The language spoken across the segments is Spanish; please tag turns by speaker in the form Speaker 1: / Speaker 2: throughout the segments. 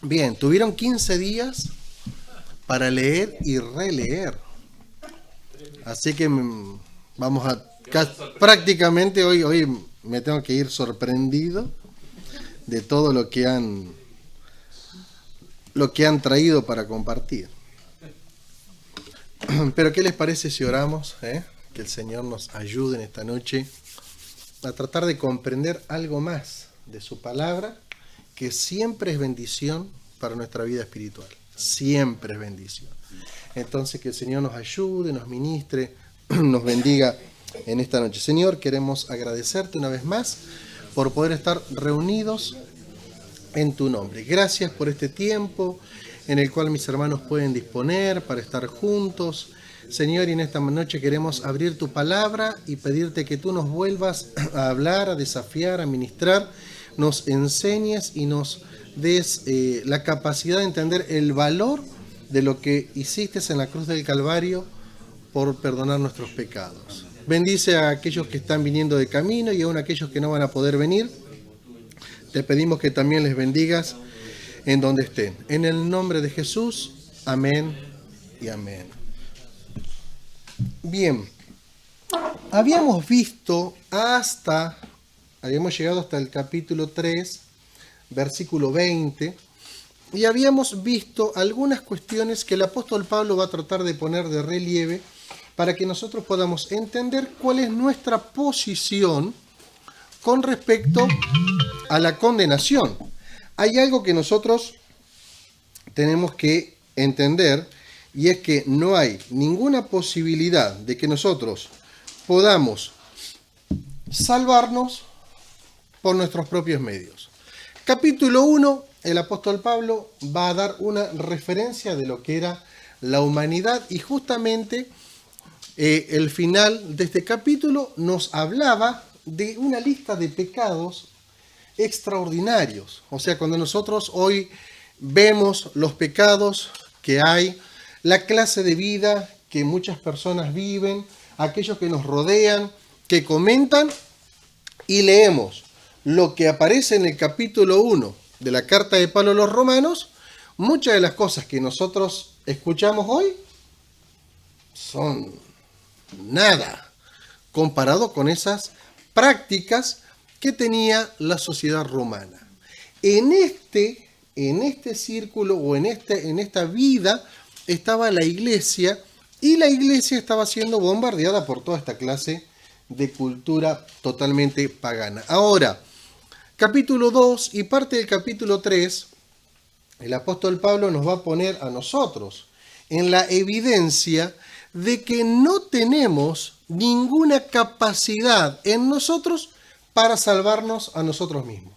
Speaker 1: Bien, tuvieron 15 días para leer y releer. Así que vamos a... Prácticamente hoy me tengo que ir sorprendido de todo lo que han traído para compartir. Pero ¿qué les parece si oramos? Que el Señor nos ayude en esta noche a tratar de comprender algo más de su palabra, que siempre es bendición para nuestra vida espiritual. Siempre es bendición. Entonces que el Señor nos ayude, nos ministre, nos bendiga en esta noche. Señor, queremos agradecerte una vez más por poder estar reunidos en tu nombre. Gracias por este tiempo en el cual mis hermanos pueden disponer para estar juntos. Señor, y en esta noche queremos abrir tu palabra y pedirte que tú nos vuelvas a hablar, a desafiar, a ministrar, nos enseñes y nos des la capacidad de entender el valor de lo que hiciste en la cruz del Calvario por perdonar nuestros pecados. Bendice a aquellos que están viniendo de camino y aún a aquellos que no van a poder venir. Te pedimos que también les bendigas en donde estén. En el nombre de Jesús, amén y amén. Bien, habíamos llegado hasta el capítulo 3, versículo 20, y habíamos visto algunas cuestiones que el apóstol Pablo va a tratar de poner de relieve para que nosotros podamos entender cuál es nuestra posición con respecto a la condenación. Hay algo que nosotros tenemos que entender, y es que no hay ninguna posibilidad de que nosotros podamos salvarnos por nuestros propios medios. Capítulo 1, el apóstol Pablo va a dar una referencia de lo que era la humanidad, y justamente el final de este capítulo nos hablaba de una lista de pecados extraordinarios. O sea, cuando nosotros hoy vemos los pecados que hay, la clase de vida que muchas personas viven, aquellos que nos rodean, que comentan, y leemos lo que aparece en el capítulo 1 de la carta de Pablo a los Romanos, muchas de las cosas que nosotros escuchamos hoy son nada comparado con esas prácticas que tenía la sociedad romana. En este círculo o en esta vida estaba la iglesia, y la iglesia estaba siendo bombardeada por toda esta clase de cultura totalmente pagana. Ahora, capítulo 2 y parte del capítulo 3, el apóstol Pablo nos va a poner a nosotros en la evidencia de que no tenemos ninguna capacidad en nosotros para salvarnos a nosotros mismos.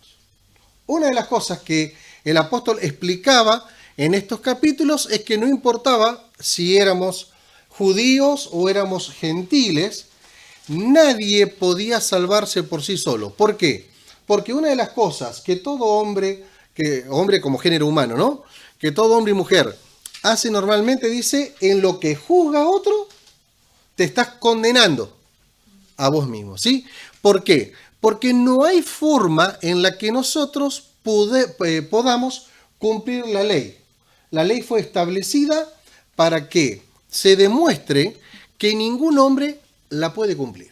Speaker 1: Una de las cosas que el apóstol explicaba en estos capítulos es que no importaba si éramos judíos o éramos gentiles, nadie podía salvarse por sí solo. ¿Por qué? Porque una de las cosas que todo hombre como género humano, ¿no? Que todo hombre y mujer hace normalmente, dice, en lo que juzga a otro, te estás condenando a vos mismo, ¿sí? ¿Por qué? Porque no hay forma en la que nosotros podamos cumplir la ley. La ley fue establecida para que se demuestre que ningún hombre la puede cumplir.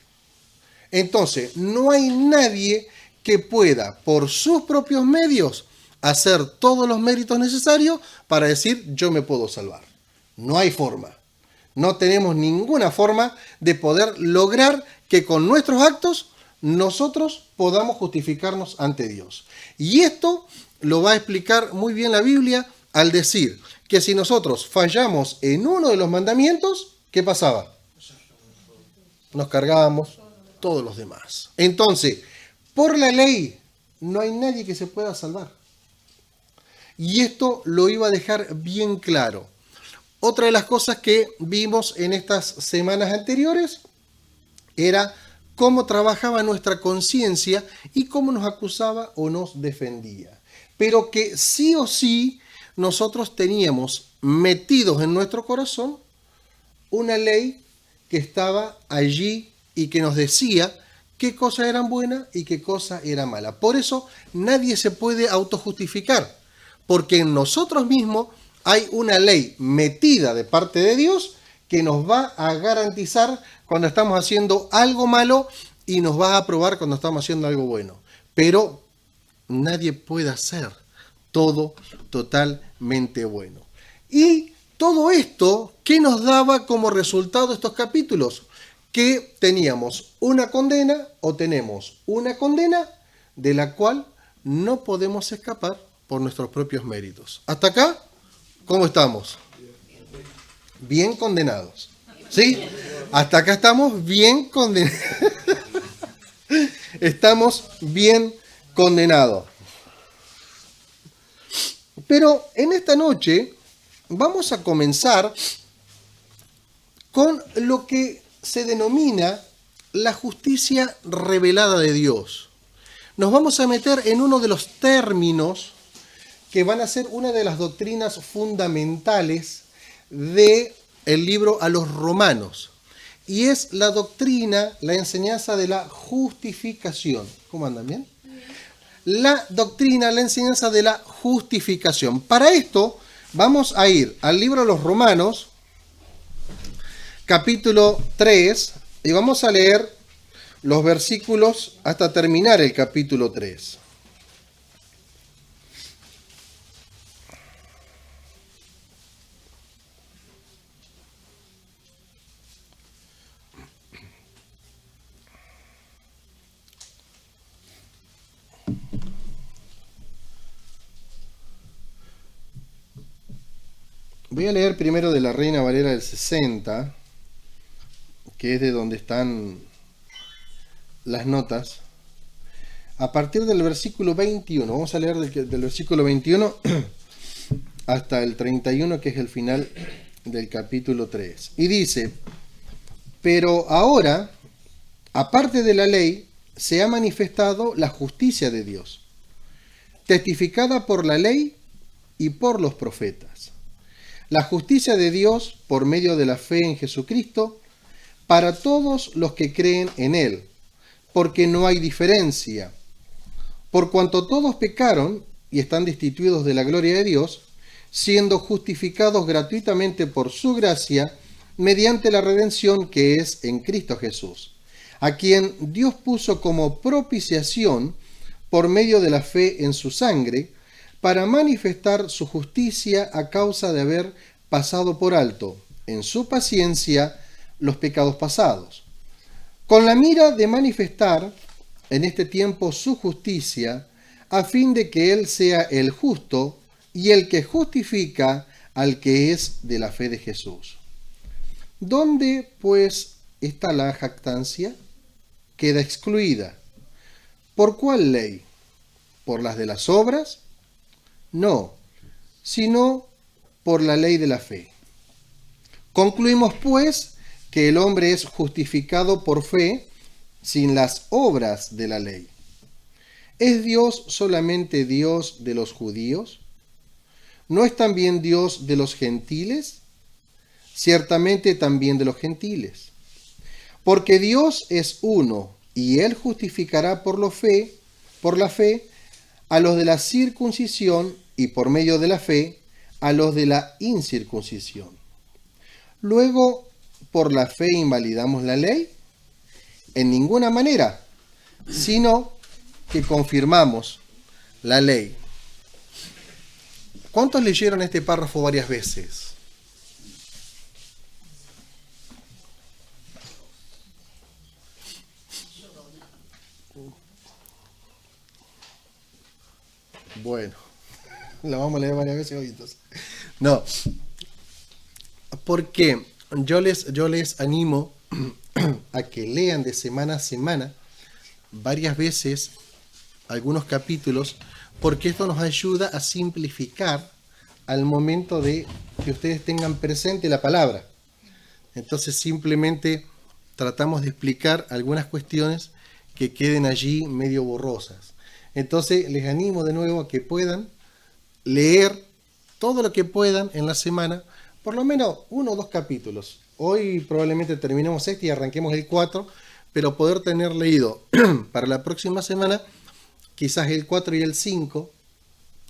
Speaker 1: Entonces, no hay nadie que pueda, por sus propios medios, hacer todos los méritos necesarios para decir, yo me puedo salvar. No hay forma. No tenemos ninguna forma de poder lograr que con nuestros actos nosotros podamos justificarnos ante Dios. Y esto lo va a explicar muy bien la Biblia al decir que si nosotros fallamos en uno de los mandamientos, ¿qué pasaba? Nos cargábamos todos los demás. Entonces, por la ley no hay nadie que se pueda salvar. Y esto lo iba a dejar bien claro. Otra de las cosas que vimos en estas semanas anteriores era cómo trabajaba nuestra conciencia y cómo nos acusaba o nos defendía. Pero que sí o sí nosotros teníamos metidos en nuestro corazón una ley que estaba allí y que nos decía qué cosas eran buenas y qué cosas eran malas. Por eso nadie se puede autojustificar, porque en nosotros mismos hay una ley metida de parte de Dios que nos va a garantizar cuando estamos haciendo algo malo y nos va a aprobar cuando estamos haciendo algo bueno. Pero nadie puede hacer todo totalmente bueno. Y todo esto, ¿qué nos daba como resultado estos capítulos? Que teníamos una condena o tenemos una condena de la cual no podemos escapar por nuestros propios méritos. ¿Hasta acá? ¿Cómo estamos? Bien condenados. ¿Sí? Hasta acá estamos bien condenados. Estamos bien condenados. Pero en esta noche vamos a comenzar con lo que se denomina la justicia revelada de Dios. Nos vamos a meter en uno de los términos que van a ser una de las doctrinas fundamentales del libro a los Romanos. Y es la doctrina, la enseñanza de la justificación. ¿Cómo andan? ¿Bien? La doctrina, la enseñanza de la justificación. Para esto vamos a ir al libro a los Romanos, capítulo 3, y vamos a leer los versículos hasta terminar el capítulo 3. Voy a leer primero de la Reina Valera del 60, que es de donde están las notas, a partir del versículo 21. Vamos a leer del versículo 21 hasta el 31, que es el final del capítulo 3. Y dice: pero ahora, aparte de la ley, se ha manifestado la justicia de Dios, testificada por la ley y por los profetas. La justicia de Dios por medio de la fe en Jesucristo para todos los que creen en Él, porque no hay diferencia. Por cuanto todos pecaron y están destituidos de la gloria de Dios, siendo justificados gratuitamente por su gracia, mediante la redención que es en Cristo Jesús, a quien Dios puso como propiciación por medio de la fe en su sangre, para manifestar su justicia a causa de haber pasado por alto, en su paciencia, los pecados pasados, con la mira de manifestar en este tiempo su justicia, a fin de que Él sea el justo y el que justifica al que es de la fe de Jesús. ¿Dónde, pues, está la jactancia? Queda excluida. ¿Por cuál ley? ¿Por las de las obras? No, sino por la ley de la fe. Concluimos, pues, que el hombre es justificado por fe sin las obras de la ley. ¿Es Dios solamente Dios de los judíos? ¿No es también Dios de los gentiles? Ciertamente también de los gentiles. Porque Dios es uno, y Él justificará por la fe, a los de la circuncisión y por medio de la fe a los de la incircuncisión. Luego, ¿por la fe invalidamos la ley? En ninguna manera, sino que confirmamos la ley. ¿Cuántos leyeron este párrafo varias veces? Bueno, la vamos a leer varias veces hoy entonces. No, porque yo les animo a que lean de semana a semana varias veces algunos capítulos, porque esto nos ayuda a simplificar al momento de que ustedes tengan presente la palabra. Entonces simplemente tratamos de explicar algunas cuestiones que queden allí medio borrosas. Entonces les animo de nuevo a que puedan leer todo lo que puedan en la semana, por lo menos 1 o 2 capítulos. Hoy probablemente terminemos este y arranquemos el 4, pero poder tener leído para la próxima semana quizás el 4 y el 5,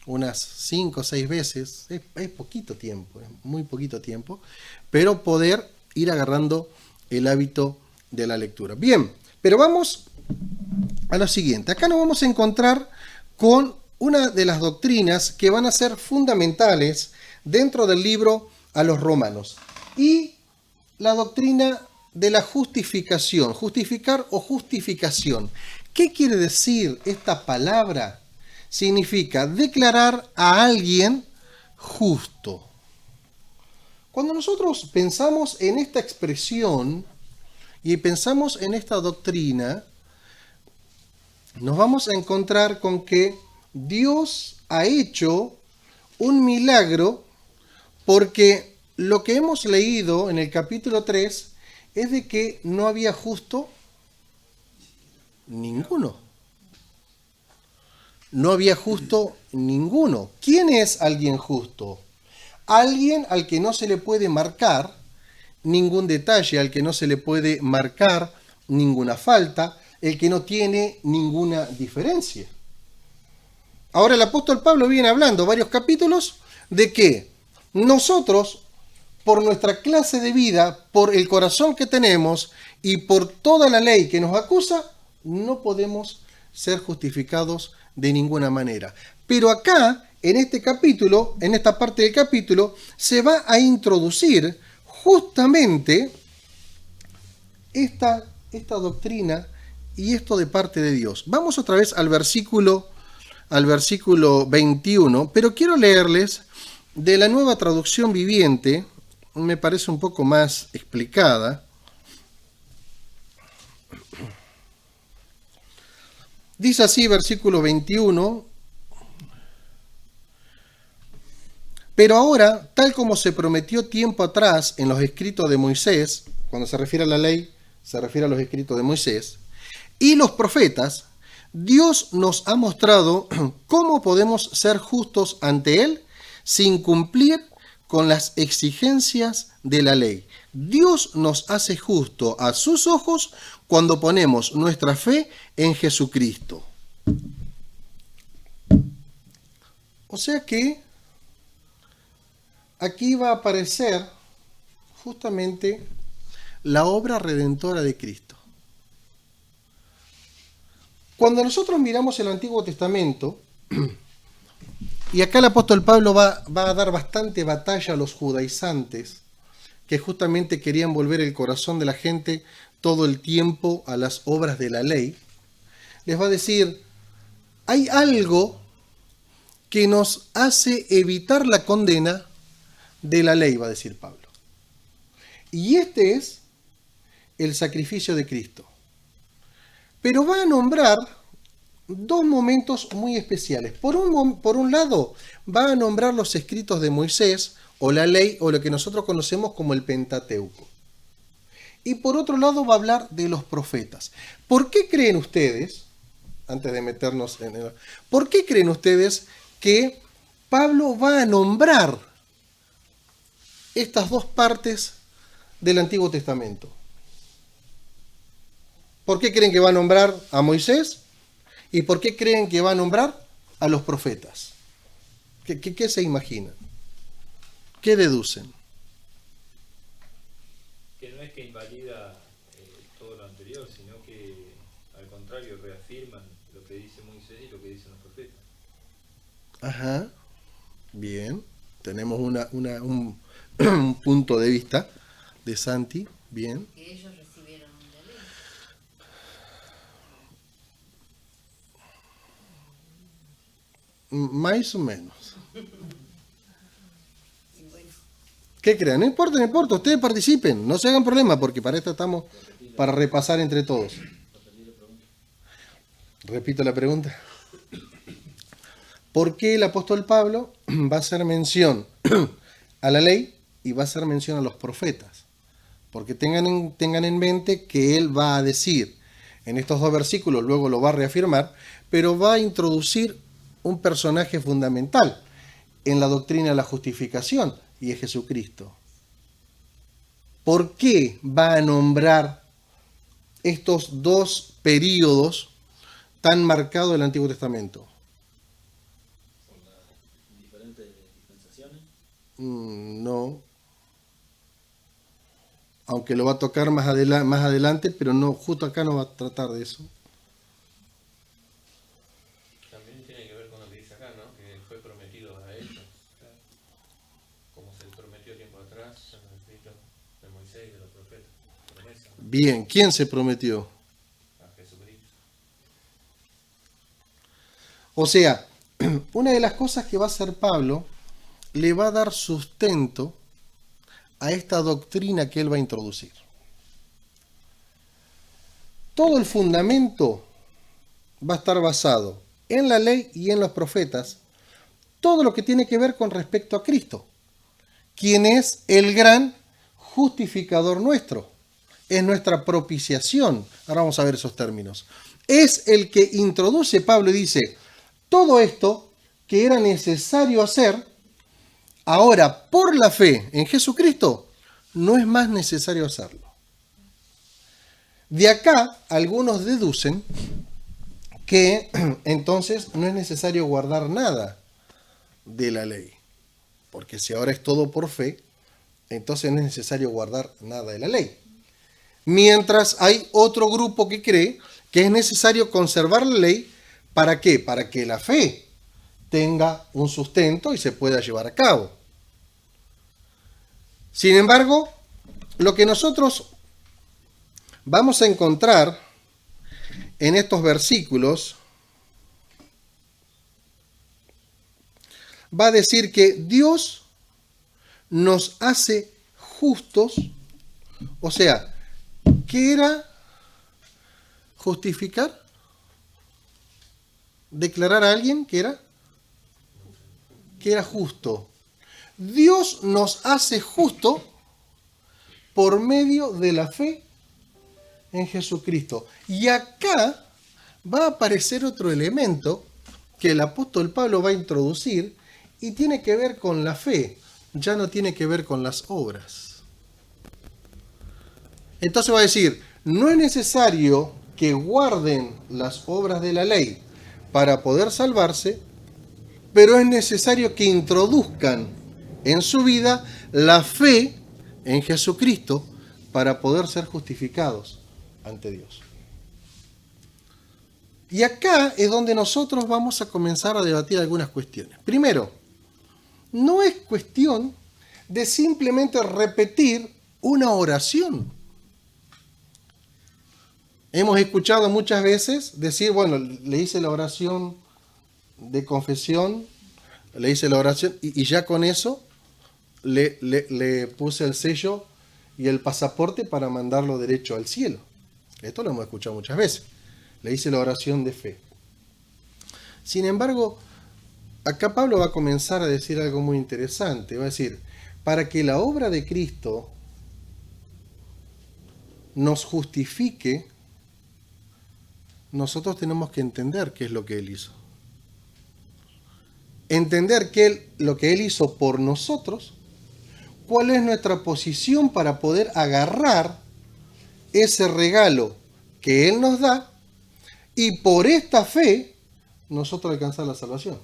Speaker 1: unas 5 o 6 veces, es poquito tiempo, es muy poquito tiempo, pero poder ir agarrando el hábito de la lectura. Bien, pero vamos a lo siguiente. Acá nos vamos a encontrar con una de las doctrinas que van a ser fundamentales dentro del libro a los Romanos. Y la doctrina de la justificación, justificar o justificación. ¿Qué quiere decir esta palabra? Significa declarar a alguien justo. Cuando nosotros pensamos en esta expresión y pensamos en esta doctrina, nos vamos a encontrar con que Dios ha hecho un milagro, porque lo que hemos leído en el capítulo 3 es de que no había justo ninguno. No había justo ninguno. ¿Quién es alguien justo? Alguien al que no se le puede marcar ningún detalle, al que no se le puede marcar ninguna falta, el que no tiene ninguna diferencia. Ahora el apóstol Pablo viene hablando varios capítulos de que nosotros, por nuestra clase de vida, por el corazón que tenemos y por toda la ley que nos acusa, no podemos ser justificados de ninguna manera. Pero acá, en este capítulo, en esta parte del capítulo, se va a introducir justamente esta doctrina y esto de parte de Dios. Vamos otra vez al versículo 21, pero quiero leerles de la Nueva Traducción Viviente, me parece un poco más explicada. Dice así, versículo 21, pero ahora, tal como se prometió tiempo atrás en los escritos de Moisés, cuando se refiere a la ley, se refiere a los escritos de Moisés, y los profetas, Dios nos ha mostrado cómo podemos ser justos ante Él sin cumplir con las exigencias de la ley. Dios nos hace justo a sus ojos cuando ponemos nuestra fe en Jesucristo. O sea que aquí va a aparecer justamente la obra redentora de Cristo. Cuando nosotros miramos el Antiguo Testamento, y acá el apóstol Pablo va a dar bastante batalla a los judaizantes, que justamente querían volver el corazón de la gente todo el tiempo a las obras de la ley, les va a decir, hay algo que nos hace evitar la condena de la ley, va a decir Pablo. Y este es el sacrificio de Cristo. Pero va a nombrar dos momentos muy especiales. Por un lado, va a nombrar los escritos de Moisés, o la ley, o lo que nosotros conocemos como el Pentateuco. Y por otro lado va a hablar de los profetas. ¿Por qué creen ustedes, antes de meternos en el... ¿por qué creen ustedes que Pablo va a nombrar estas dos partes del Antiguo Testamento? ¿Por qué creen que va a nombrar a Moisés? ¿Y por qué creen que va a nombrar a los profetas? ¿Qué se imaginan? ¿Qué deducen?
Speaker 2: Que no es que invalida todo lo anterior, sino que al contrario reafirman lo que dice Moisés y lo que dicen los profetas.
Speaker 1: Ajá, bien. Tenemos un punto de vista de Santi, bien.
Speaker 3: Que ellos recibieron la ley.
Speaker 1: Más o menos.
Speaker 3: Y bueno,
Speaker 1: ¿Qué creen? No importa, ustedes participen, no se hagan problema, porque para esto estamos, para repasar entre todos. Repito la pregunta. ¿Por qué el apóstol Pablo va a hacer mención a la ley y va a hacer mención a los profetas? Porque tengan en mente que él va a decir en estos dos versículos, luego lo va a reafirmar, pero va a introducir un personaje fundamental en la doctrina de la justificación, y es Jesucristo. ¿Por qué va a nombrar estos dos períodos tan marcados del Antiguo Testamento? No, aunque lo va a tocar más adelante, pero no, justo acá no va a tratar de eso.
Speaker 4: También tiene que ver con lo que dice acá, ¿no? Que fue prometido a ellos. Como se prometió tiempo atrás en el escrito de Moisés y de los profetas. Promesa, ¿no?
Speaker 1: Bien, ¿quién se prometió?
Speaker 4: A Jesucristo.
Speaker 1: O sea, una de las cosas que va a hacer Pablo le va a dar sustento a esta doctrina que él va a introducir. Todo el fundamento va a estar basado en la ley y en los profetas, todo lo que tiene que ver con respecto a Cristo, quien es el gran justificador nuestro, es nuestra propiciación. Ahora vamos a ver esos términos. Es el que introduce, Pablo, y dice, todo esto que era necesario hacer, ahora por la fe en Jesucristo, no es más necesario hacerlo. De acá, algunos deducen que entonces no es necesario guardar nada de la ley. Porque si ahora es todo por fe, entonces no es necesario guardar nada de la ley. Mientras hay otro grupo que cree que es necesario conservar la ley, ¿para qué? Para que la fe tenga un sustento y se pueda llevar a cabo. Sin embargo, lo que nosotros vamos a encontrar en estos versículos va a decir que Dios nos hace justos, o sea, ¿qué era justificar? Declarar a alguien que era justo. Dios nos hace justo por medio de la fe en Jesucristo. Y acá va a aparecer otro elemento que el apóstol Pablo va a introducir y tiene que ver con la fe, ya no tiene que ver con las obras. Entonces va a decir, no es necesario que guarden las obras de la ley para poder salvarse, pero es necesario que introduzcan en su vida la fe en Jesucristo para poder ser justificados ante Dios. Y acá es donde nosotros vamos a comenzar a debatir algunas cuestiones. Primero, no es cuestión de simplemente repetir una oración. Hemos escuchado muchas veces decir, bueno, le hice la oración de confesión, le hice la oración y ya con eso le puse el sello y el pasaporte para mandarlo derecho al cielo. Esto lo hemos escuchado muchas veces. Le hice la oración de fe. Sin embargo, acá Pablo va a comenzar a decir algo muy interesante. Va a decir, para que la obra de Cristo nos justifique, nosotros tenemos que entender qué es lo que Él hizo. Entender lo que Él hizo por nosotros, cuál es nuestra posición para poder agarrar ese regalo que Él nos da y por esta fe nosotros alcanzar la salvación.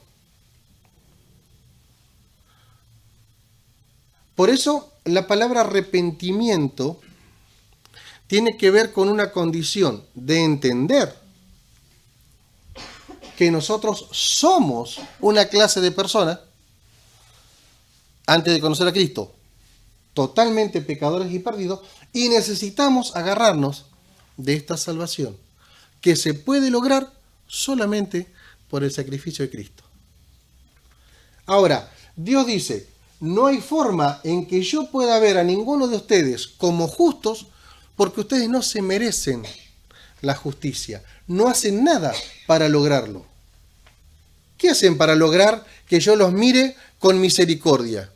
Speaker 1: Por eso la palabra arrepentimiento tiene que ver con una condición de entender que nosotros somos una clase de personas, antes de conocer a Cristo, totalmente pecadores y perdidos, y necesitamos agarrarnos de esta salvación, que se puede lograr solamente por el sacrificio de Cristo. Ahora, Dios dice, no hay forma en que yo pueda ver a ninguno de ustedes como justos, porque ustedes no se merecen la justicia, no hacen nada para lograrlo. ¿Qué hacen para lograr que yo los mire con misericordia?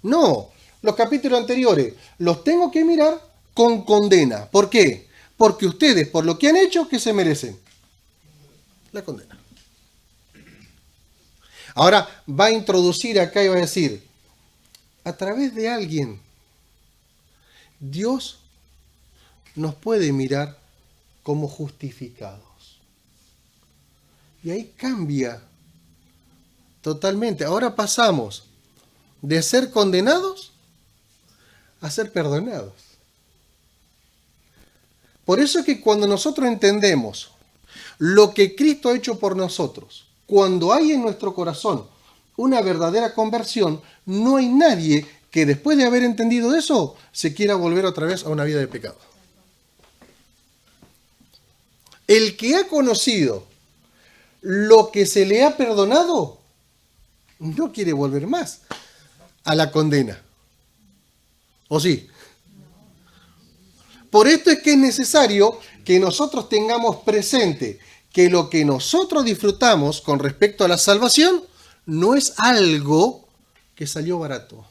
Speaker 1: No, los capítulos anteriores los tengo que mirar con condena. ¿Por qué? Porque ustedes, por lo que han hecho, ¿qué se merecen? La condena. Ahora va a introducir acá y va a decir, a través de alguien, Dios nos puede mirar como justificados. Y ahí cambia totalmente. Ahora pasamos de ser condenados a ser perdonados. Por eso es que cuando nosotros entendemos lo que Cristo ha hecho por nosotros, cuando hay en nuestro corazón una verdadera conversión, no hay nadie que después de haber entendido eso se quiera volver otra vez a una vida de pecado. El que ha conocido lo que se le ha perdonado no quiere volver más a la condena. ¿O sí? Por esto es que es necesario que nosotros tengamos presente que lo que nosotros disfrutamos con respecto a la salvación no es algo que salió barato.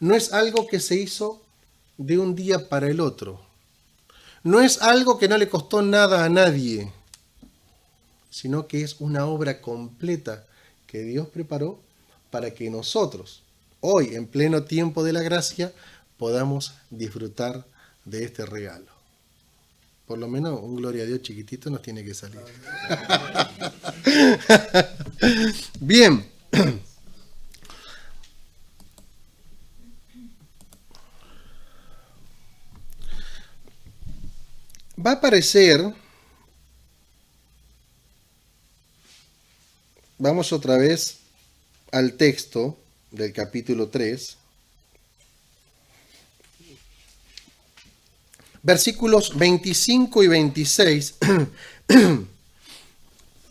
Speaker 1: No es algo que se hizo de un día para el otro. No es algo que no le costó nada a nadie, sino que es una obra completa que Dios preparó para que nosotros, hoy en pleno tiempo de la gracia, podamos disfrutar de este regalo. Por lo menos un gloria a Dios chiquitito nos tiene que salir. Bien. Va a aparecer, vamos otra vez al texto del capítulo 3, versículos 25 y 26,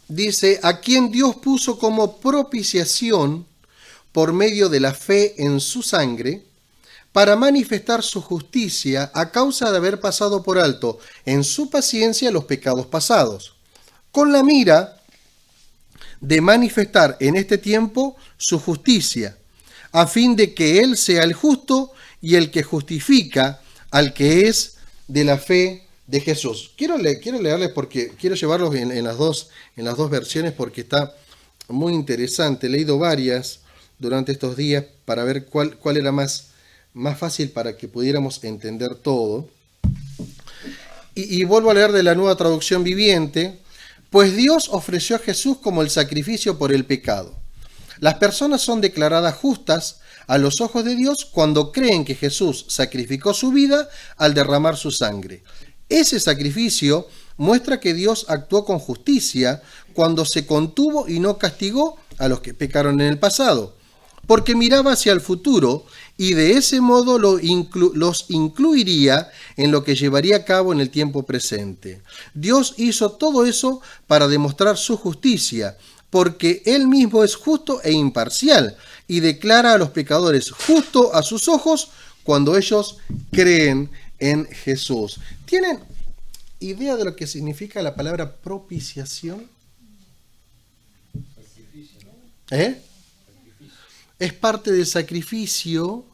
Speaker 1: dice, a quien Dios puso como propiciación por medio de la fe en su sangre, para manifestar su justicia a causa de haber pasado por alto en su paciencia los pecados pasados, con la mira de manifestar en este tiempo su justicia, a fin de que Él sea el justo y el que justifica al que es de la fe de Jesús. Quiero leerles porque quiero llevarlos en las dos versiones porque está muy interesante. He leído varias durante estos días para ver cuál era más fácil para que pudiéramos entender todo. Y vuelvo a leer de la Nueva Traducción Viviente. Pues Dios ofreció a Jesús como el sacrificio por el pecado. Las personas son declaradas justas a los ojos de Dios cuando creen que Jesús sacrificó su vida al derramar su sangre. Ese sacrificio muestra que Dios actuó con justicia cuando se contuvo y no castigó a los que pecaron en el pasado, porque miraba hacia el futuro y de ese modo los incluiría en lo que llevaría a cabo en el tiempo presente. Dios hizo todo eso para demostrar su justicia, porque Él mismo es justo e imparcial y declara a los pecadores justo a sus ojos cuando ellos creen en Jesús. ¿Tienen idea de lo que significa la palabra propiciación? Es parte del sacrificio,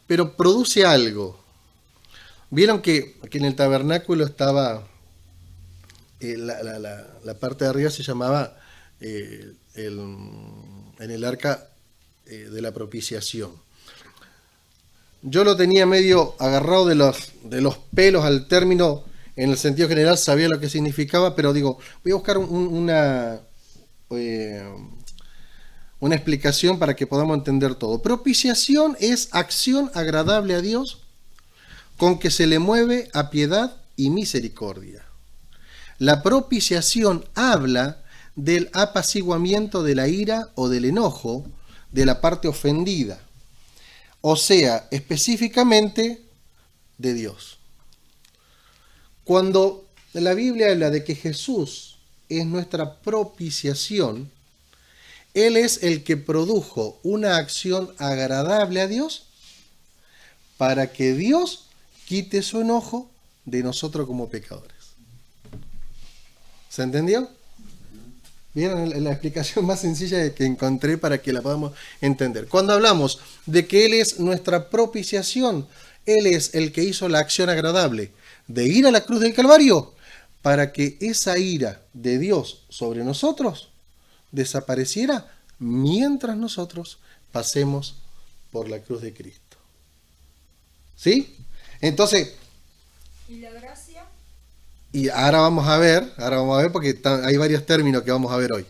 Speaker 1: pero produce algo. Vieron que en el tabernáculo estaba, la parte de arriba se llamaba, en el arca de la propiciación. Yo lo tenía medio agarrado de los pelos al término, en el sentido general sabía lo que significaba, pero digo, voy a buscar una explicación para que podamos entender todo. Propiciación es acción agradable a Dios con que se le mueve a piedad y misericordia. La propiciación habla del apaciguamiento de la ira o del enojo de la parte ofendida, o sea, específicamente de Dios. Cuando la Biblia habla de que Jesús es nuestra propiciación, Él es el que produjo una acción agradable a Dios para que Dios quite su enojo de nosotros como pecadores. ¿Se entendió? ¿Vieron la explicación más sencilla que encontré para que la podamos entender? Cuando hablamos de que Él es nuestra propiciación, Él es el que hizo la acción agradable de ir a la cruz del Calvario para que esa ira de Dios sobre nosotros desapareciera mientras nosotros pasemos por la cruz de Cristo. ¿Sí? Entonces,
Speaker 5: ¿y la gracia?
Speaker 1: Y ahora vamos a ver porque hay varios términos que vamos a ver hoy.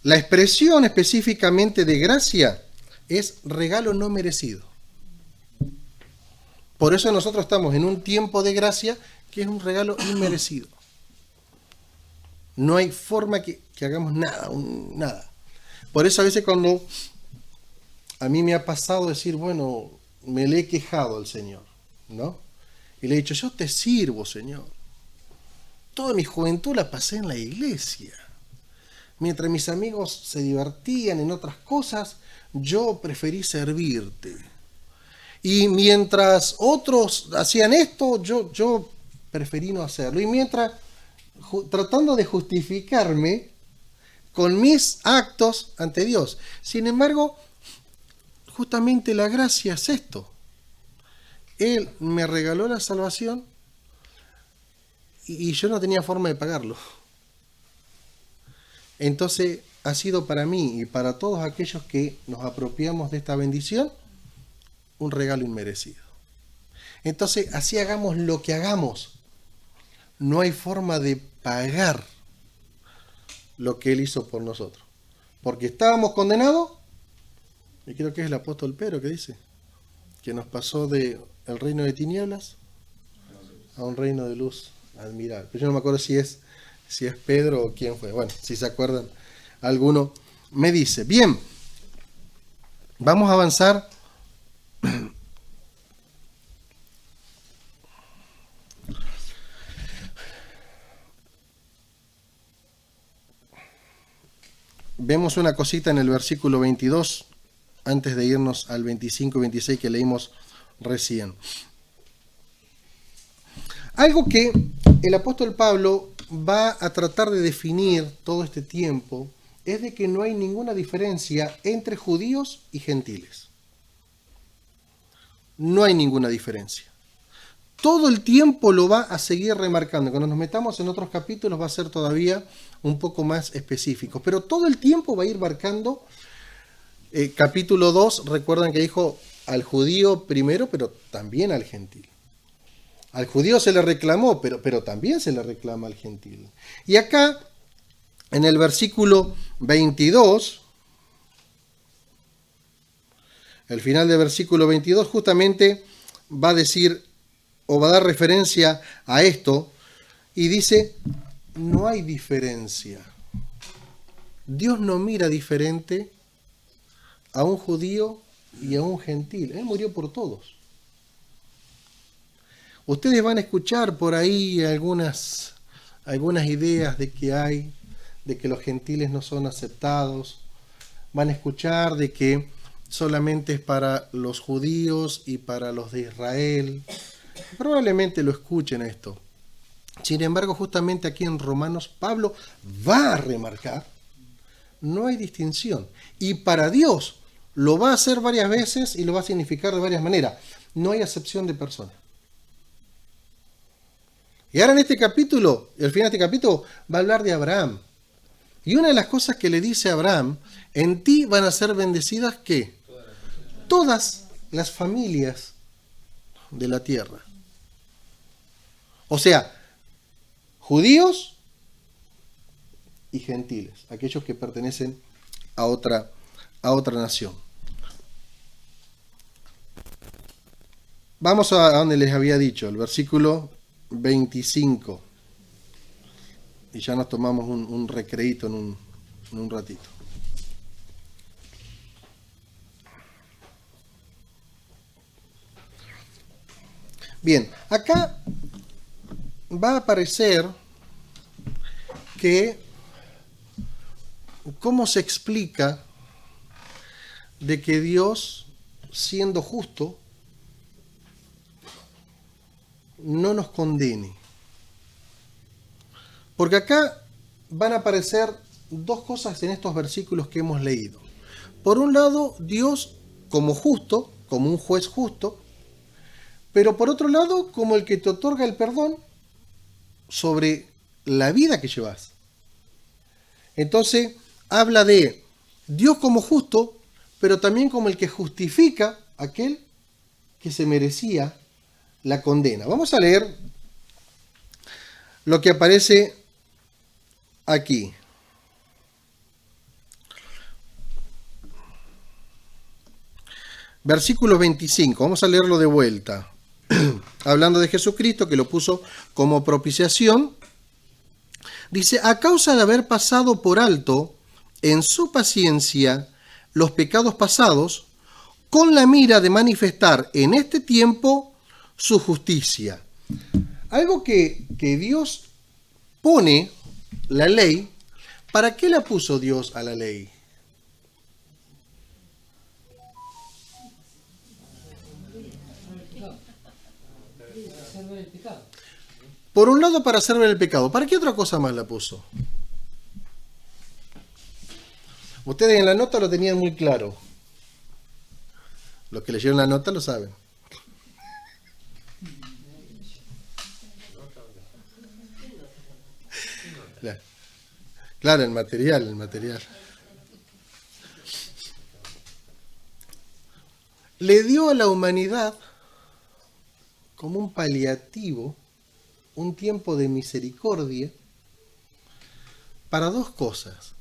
Speaker 1: La expresión específicamente de gracia es regalo no merecido. Por eso nosotros estamos en un tiempo de gracia que es un regalo inmerecido. No hay forma que hagamos nada, nada. Por eso a veces cuando a mí me ha pasado decir, bueno, me le he quejado al Señor, ¿no? Y le he dicho, yo te sirvo, Señor. Toda mi juventud la pasé en la iglesia. Mientras mis amigos se divertían en otras cosas, yo preferí servirte. Y mientras otros hacían esto, yo preferí no hacerlo. Y mientras, tratando de justificarme con mis actos ante Dios. Sin embargo, justamente la gracia es esto. Él me regaló la salvación y yo no tenía forma de pagarlo. Entonces ha sido para mí y para todos aquellos que nos apropiamos de esta bendición un regalo inmerecido. Entonces, así hagamos lo que hagamos, no hay forma de pagar lo que Él hizo por nosotros. Porque estábamos condenados, y creo que es el apóstol Pedro que dice, que nos pasó del reino de tinieblas a un reino de luz admirable. Pero yo no me acuerdo si es Pedro o quién fue. Bueno, si se acuerdan, alguno me dice. Bien, vamos a avanzar. Vemos una cosita en el versículo 22, antes de irnos al 25 y 26 que leímos recién. Algo que el apóstol Pablo va a tratar de definir todo este tiempo es de que no hay ninguna diferencia entre judíos y gentiles. No hay ninguna diferencia. Todo el tiempo lo va a seguir remarcando. Cuando nos metamos en otros capítulos va a ser todavía un poco más específico. Pero todo el tiempo va a ir marcando. Capítulo 2, recuerdan que dijo al judío primero, pero también al gentil. Al judío se le reclamó, pero también se le reclama al gentil. Y acá, en el versículo 22, el final del versículo 22, justamente va a decir, o va a dar referencia a esto, y dice, no hay diferencia. Dios no mira diferente a un judío y a un gentil. Él murió por todos. Ustedes van a escuchar por ahí algunas ideas de que los gentiles no son aceptados. Van a escuchar de que solamente es para los judíos y para los de Israel. Probablemente lo escuchen esto. Sin embargo, justamente aquí en Romanos, Pablo va a remarcar, no hay distinción. Y para Dios lo va a hacer varias veces y lo va a significar de varias maneras. No hay acepción de persona. Y ahora en este capítulo, al final de este capítulo, va a hablar de Abraham. Y una de las cosas que le dice a Abraham, en ti van a ser bendecidas, ¿qué? Todas las familias de la tierra. O sea, judíos y gentiles, aquellos que pertenecen a otra nación. Vamos a donde les había dicho, el versículo 25. Y ya nos tomamos un recreíto en un ratito. Bien, acá va a aparecer que cómo se explica de que Dios, siendo justo, no nos condene. Porque acá van a aparecer dos cosas en estos versículos que hemos leído. Por un lado, Dios como justo, como un juez justo, pero por otro lado, como el que te otorga el perdón sobre la vida que llevas. Entonces, habla de Dios como justo, pero también como el que justifica a aquel que se merecía la condena. Vamos a leer lo que aparece aquí. Versículo 25, vamos a leerlo de vuelta. Hablando de Jesucristo, que lo puso como propiciación, dice, a causa de haber pasado por alto en su paciencia los pecados pasados, con la mira de manifestar en este tiempo su justicia. Algo que Dios pone, la ley, ¿para qué la puso Dios a la ley? Por un lado, para hacer ver el pecado. ¿Para qué otra cosa más la puso? Ustedes en la nota lo tenían muy claro. Los que leyeron la nota lo saben. Claro, el material. Le dio a la humanidad como un paliativo, un tiempo de misericordia, para dos cosas.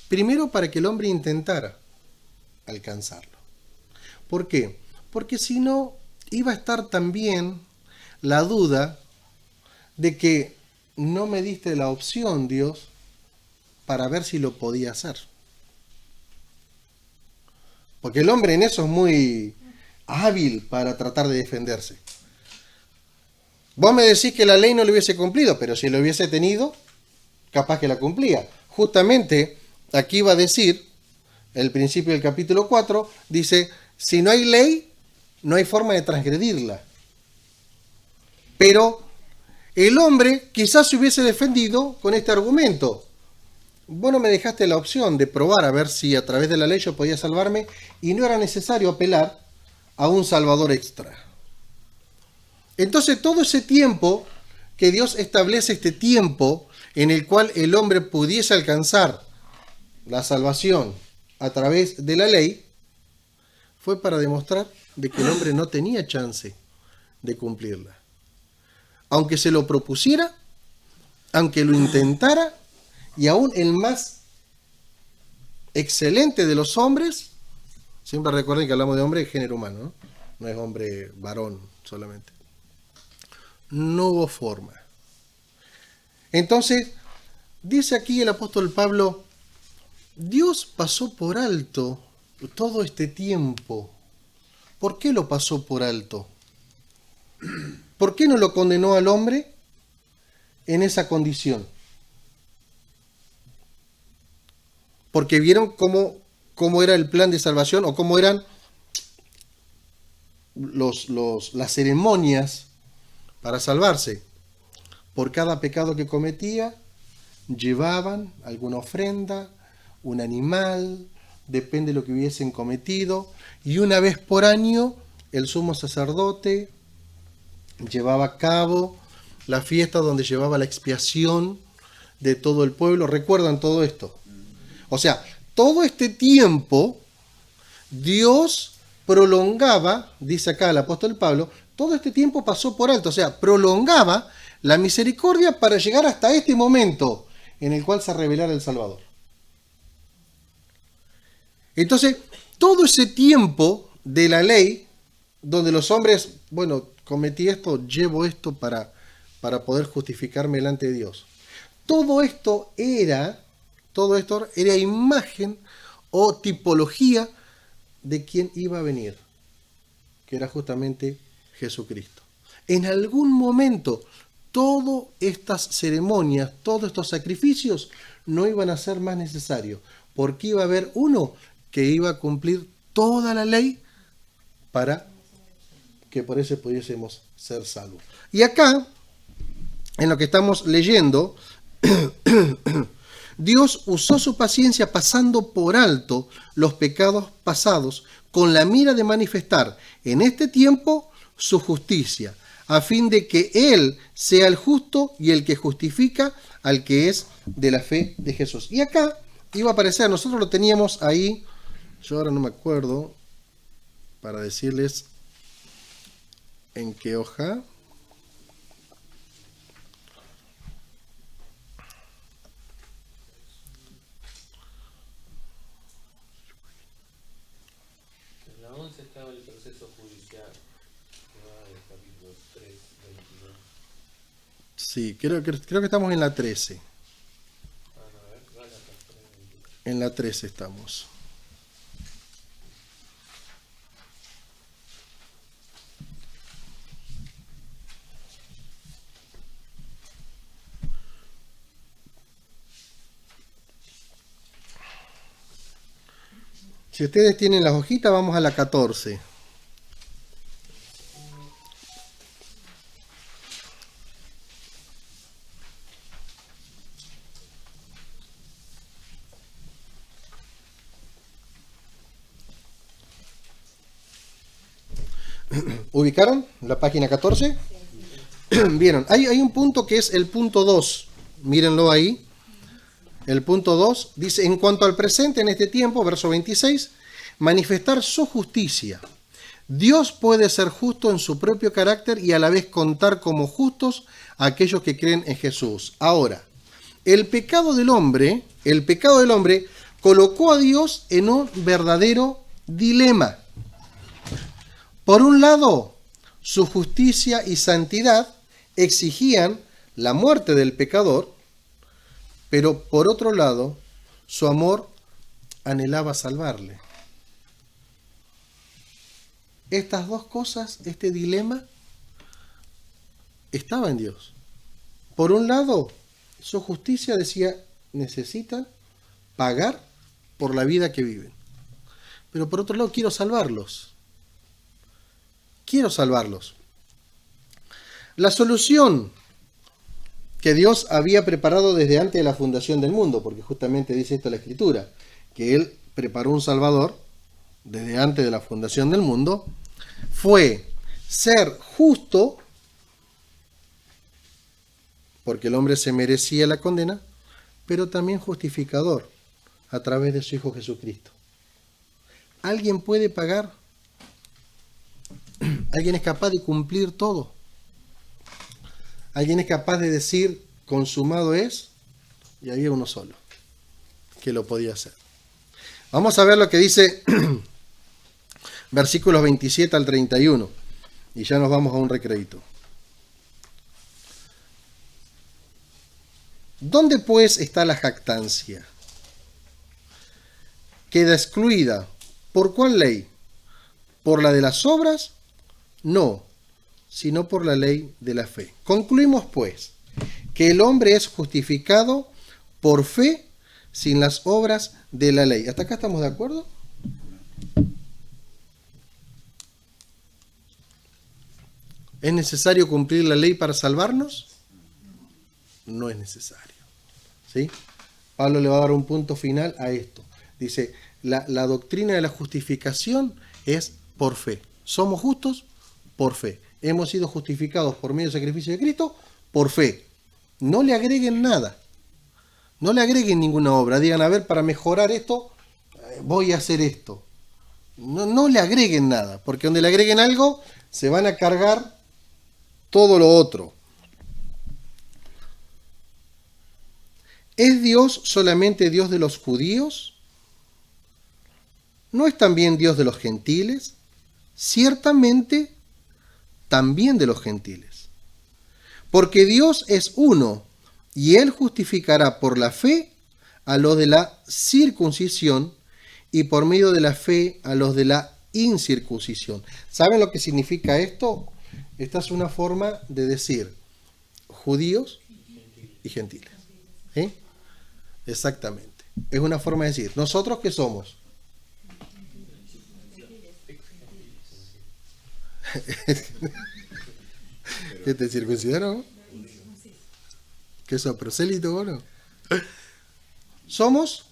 Speaker 1: Primero, para que el hombre intentara alcanzarlo. ¿Por qué? Porque si no, iba a estar también la duda de que no me diste la opción, Dios, para ver si lo podía hacer. Porque el hombre en eso es muy hábil para tratar de defenderse. Vos me decís que la ley no lo hubiese cumplido, pero si lo hubiese tenido, capaz que la cumplía. Justamente aquí va a decir, el principio del capítulo 4, dice, si no hay ley, no hay forma de transgredirla. Pero el hombre quizás se hubiese defendido con este argumento. Vos no me dejaste la opción de probar a ver si a través de la ley yo podía salvarme y no era necesario apelar a un salvador extra. Entonces todo ese tiempo que Dios establece, este tiempo en el cual el hombre pudiese alcanzar la salvación a través de la ley, fue para demostrar de que el hombre no tenía chance de cumplirla. Aunque se lo propusiera, aunque lo intentara, y aún el más excelente de los hombres, siempre recuerden que hablamos de hombre de género humano, ¿no? No es hombre varón solamente. No hubo forma. Entonces, dice aquí el apóstol Pablo, Dios pasó por alto todo este tiempo. ¿Por qué lo pasó por alto? ¿Por qué no lo condenó al hombre en esa condición? Porque vieron cómo era el plan de salvación o cómo eran las ceremonias para salvarse. Por cada pecado que cometía, llevaban alguna ofrenda, un animal, depende de lo que hubiesen cometido, y una vez por año el sumo sacerdote llevaba a cabo la fiesta donde llevaba la expiación de todo el pueblo. ¿Recuerdan todo esto? O sea, todo este tiempo Dios prolongaba, dice acá el apóstol Pablo, todo este tiempo pasó por alto, o sea, prolongaba la misericordia para llegar hasta este momento en el cual se revelara el Salvador. Entonces, todo ese tiempo de la ley, donde los hombres, bueno, cometí esto, llevo esto para poder justificarme delante de Dios. Todo esto era imagen o tipología de quien iba a venir, que era justamente Jesucristo. En algún momento, todas estas ceremonias, todos estos sacrificios no iban a ser más necesarios, porque iba a haber uno que iba a cumplir toda la ley para que por eso pudiésemos ser salvos. Y acá, en lo que estamos leyendo, Dios usó su paciencia pasando por alto los pecados pasados con la mira de manifestar en este tiempo su justicia, a fin de que Él sea el justo y el que justifica al que es de la fe de Jesús. Y acá iba a aparecer, nosotros lo teníamos ahí, yo ahora no me acuerdo, para decirles en qué hoja.
Speaker 4: La 11 entonces estaba el proceso judicial que va del capítulo 3, 22.
Speaker 1: Sí, creo que estamos en la 13.
Speaker 4: Ah, no, a ver, Gálatas 3, 22.
Speaker 1: En la 13 estamos. Si ustedes tienen las hojitas, vamos a la 14. ¿Ubicaron la página 14? Vieron, hay un punto que es el punto 2. Mírenlo ahí. El punto 2 dice, en cuanto al presente en este tiempo, verso 26, manifestar su justicia. Dios puede ser justo en su propio carácter y a la vez contar como justos a aquellos que creen en Jesús. Ahora, el pecado del hombre colocó a Dios en un verdadero dilema. Por un lado, su justicia y santidad exigían la muerte del pecador, pero por otro lado, su amor anhelaba salvarle. Estas dos cosas, este dilema, estaba en Dios. Por un lado, su justicia decía, necesitan pagar por la vida que viven. Pero por otro lado, quiero salvarlos. Quiero salvarlos. La solución que Dios había preparado desde antes de la fundación del mundo, porque justamente dice esto la Escritura, que Él preparó un Salvador desde antes de la fundación del mundo, fue ser justo, porque el hombre se merecía la condena, pero también justificador a través de su Hijo Jesucristo. ¿Alguien puede pagar? ¿Alguien es capaz de cumplir todo? ¿Alguien es capaz de decir, consumado es? Y había uno solo que lo podía hacer. Vamos a ver lo que dice versículos 27 al 31. Y ya nos vamos a un recreíto. ¿Dónde pues está la jactancia? Queda excluida. ¿Por cuál ley? ¿Por la de las obras? No, sino por la ley de la fe. Concluimos pues que el hombre es justificado por fe sin las obras de la ley. ¿Hasta acá estamos de acuerdo? ¿Es necesario cumplir la ley para salvarnos? No es necesario. ¿Sí? Pablo le va a dar un punto final a esto. Dice, la doctrina de la justificación es por fe. ¿Somos justos? Por fe. Hemos sido justificados por medio del sacrificio de Cristo, por fe. No le agreguen nada. No le agreguen ninguna obra. Digan, a ver, para mejorar esto, voy a hacer esto. No le agreguen nada, porque donde le agreguen algo, se van a cargar todo lo otro. ¿Es Dios solamente Dios de los judíos? ¿No es también Dios de los gentiles? Ciertamente, también de los gentiles. Porque Dios es uno, y Él justificará por la fe a los de la circuncisión y por medio de la fe a los de la incircuncisión. ¿Saben lo que significa esto? Esta es una forma de decir judíos y gentiles. ¿Sí? Exactamente. Es una forma de decir, ¿nosotros qué somos? ¿Qué te circuncidaron? ¿Qué sos, prosélito o no? Somos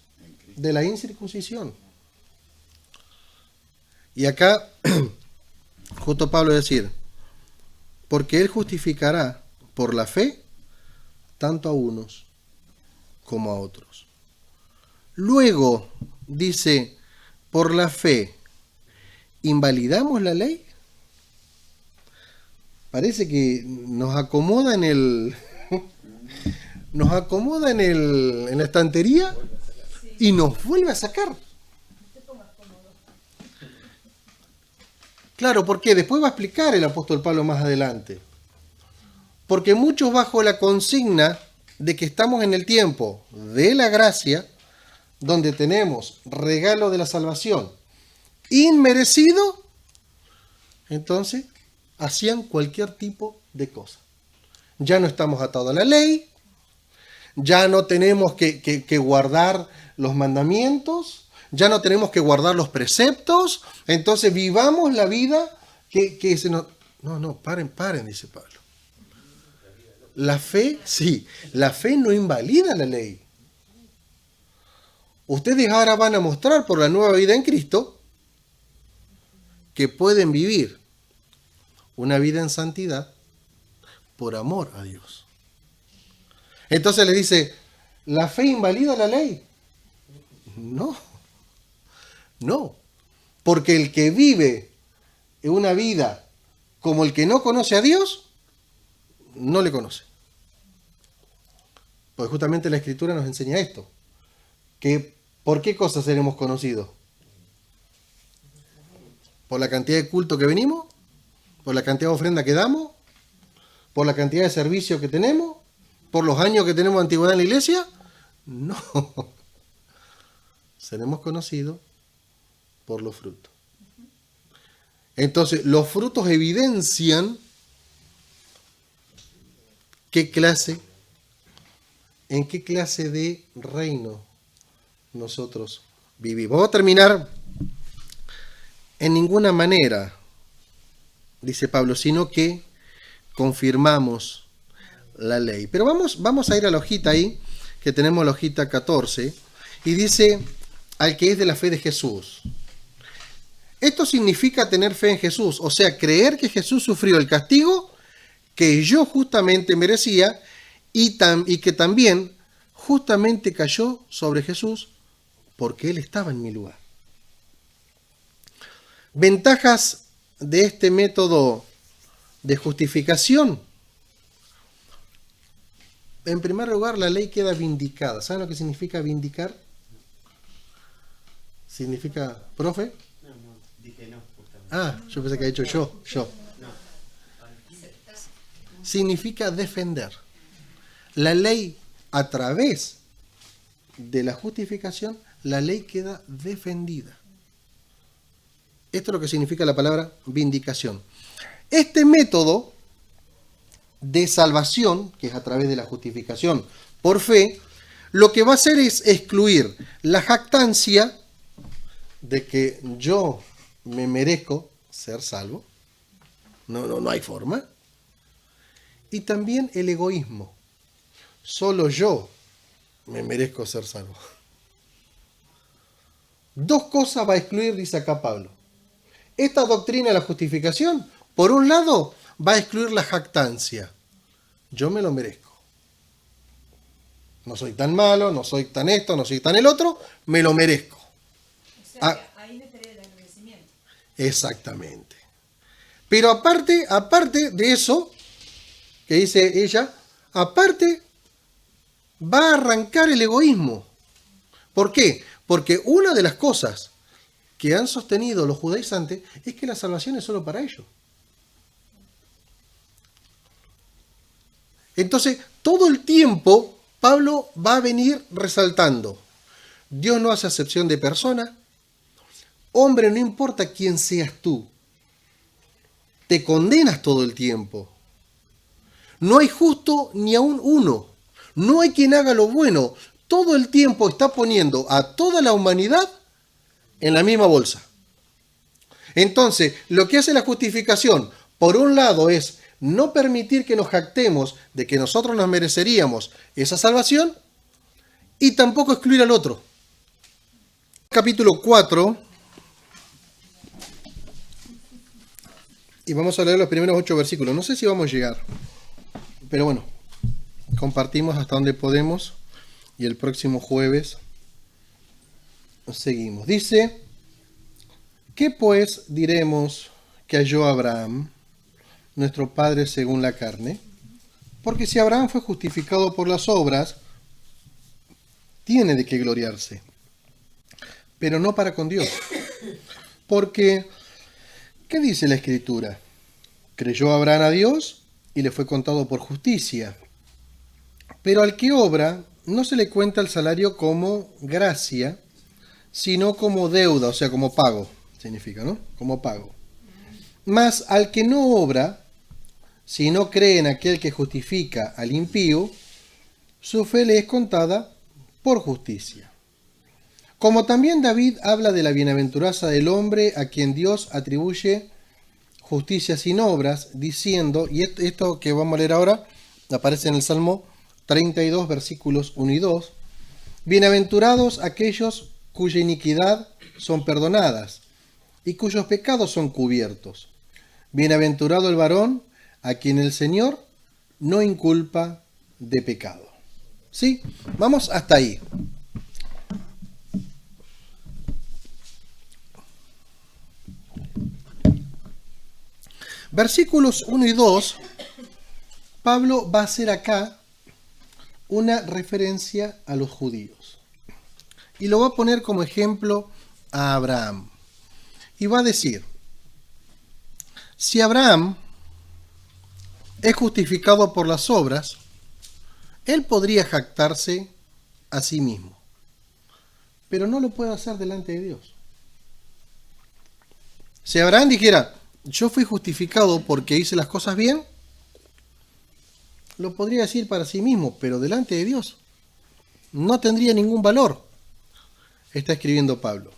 Speaker 1: de la incircuncisión. Y acá, justo Pablo decir, porque Él justificará por la fe tanto a unos como a otros. Luego, dice, por la fe, ¿invalidamos la ley? Parece que nos acomoda en la estantería y nos vuelve a sacar. Claro, porque después va a explicar el apóstol Pablo más adelante. Porque muchos bajo la consigna de que estamos en el tiempo de la gracia, donde tenemos regalo de la salvación inmerecido, entonces hacían cualquier tipo de cosa. Ya no estamos atados a la ley, ya no tenemos que guardar los mandamientos, ya no tenemos que guardar los preceptos, entonces vivamos la vida que se nos... No, paren, dice Pablo. La fe, sí, la fe no invalida la ley. Ustedes ahora van a mostrar por la nueva vida en Cristo que pueden vivir una vida en santidad por amor a Dios. Entonces les dice, ¿la fe invalida la ley? No, porque el que vive una vida como el que no conoce a Dios, no le conoce. Pues justamente la Escritura nos enseña esto, que ¿por qué cosas seremos conocidos? ¿Por la cantidad de culto que venimos? ¿Por la cantidad de ofrenda que damos? ¿Por la cantidad de servicio que tenemos? ¿Por los años que tenemos de antigüedad en la iglesia? No. Seremos conocidos por los frutos. Entonces, los frutos evidencian en qué clase de reino nosotros vivimos. Vamos a terminar en ninguna manera, dice Pablo, sino que confirmamos la ley. Pero vamos a ir a la hojita ahí, que tenemos la hojita 14, y dice, al que es de la fe de Jesús. Esto significa tener fe en Jesús, o sea, creer que Jesús sufrió el castigo que yo justamente merecía y que también justamente cayó sobre Jesús porque Él estaba en mi lugar. Ventajas de este método de justificación. En primer lugar, la ley queda vindicada. ¿Saben lo que significa vindicar? ¿Significa, profe?
Speaker 6: No, dije no, justamente.
Speaker 1: Ah, yo pensé que había dicho yo. Significa defender. La ley, a través de la justificación, la ley queda defendida. Esto es lo que significa la palabra vindicación. Este método de salvación, que es a través de la justificación por fe, lo que va a hacer es excluir la jactancia de que yo me merezco ser salvo. No hay forma. Y también el egoísmo. Solo yo me merezco ser salvo. Dos cosas va a excluir, dice acá Pablo. Esta doctrina de la justificación, por un lado, va a excluir la jactancia. Yo me lo merezco. No soy tan malo, no soy tan esto, no soy tan el otro, me lo merezco.
Speaker 5: O sea, que ahí meteré el agradecimiento.
Speaker 1: Exactamente. Pero aparte de eso, que dice ella, aparte va a arrancar el egoísmo. ¿Por qué? Porque una de las cosas que han sostenido los judaizantes es que la salvación es solo para ellos. Entonces, todo el tiempo Pablo va a venir resaltando, Dios no hace acepción de persona, hombre, no importa quién seas tú, te condenas todo el tiempo. No hay justo ni aun uno, no hay quien haga lo bueno, todo el tiempo está poniendo a toda la humanidad en la misma bolsa. Entonces, lo que hace la justificación, por un lado, es no permitir que nos jactemos de que nosotros nos mereceríamos esa salvación y tampoco excluir al otro. Capítulo 4, y vamos a leer los primeros 8 versículos. No sé si vamos a llegar, pero bueno, compartimos hasta donde podemos y el próximo jueves seguimos. Dice, ¿qué pues diremos que halló Abraham, nuestro padre según la carne? Porque si Abraham fue justificado por las obras, tiene de qué gloriarse, pero no para con Dios. Porque ¿Qué dice la Escritura? Creyó Abraham a Dios y le fue contado por justicia. Pero al que obra no se le cuenta el salario como gracia, sino como deuda, o sea, como pago, significa, ¿no? Como pago. Mas al que no obra, si no cree en aquel que justifica al impío, su fe le es contada por justicia. Como también David habla de la bienaventuranza del hombre a quien Dios atribuye justicia sin obras, diciendo, y esto que vamos a leer ahora aparece en el Salmo 32, versículos 1 y 2, bienaventurados aquellos cuya iniquidad son perdonadas y cuyos pecados son cubiertos. Bienaventurado el varón a quien el Señor no inculpa de pecado. ¿Sí? Vamos hasta ahí. Versículos 1 y 2, Pablo va a hacer acá una referencia a los judíos. Y lo va a poner como ejemplo a Abraham. Y va a decir, si Abraham es justificado por las obras, él podría jactarse a sí mismo, pero no lo puede hacer delante de Dios. Si Abraham dijera, yo fui justificado porque hice las cosas bien, lo podría decir para sí mismo, pero delante de Dios no tendría ningún valor. Está escribiendo Pablo.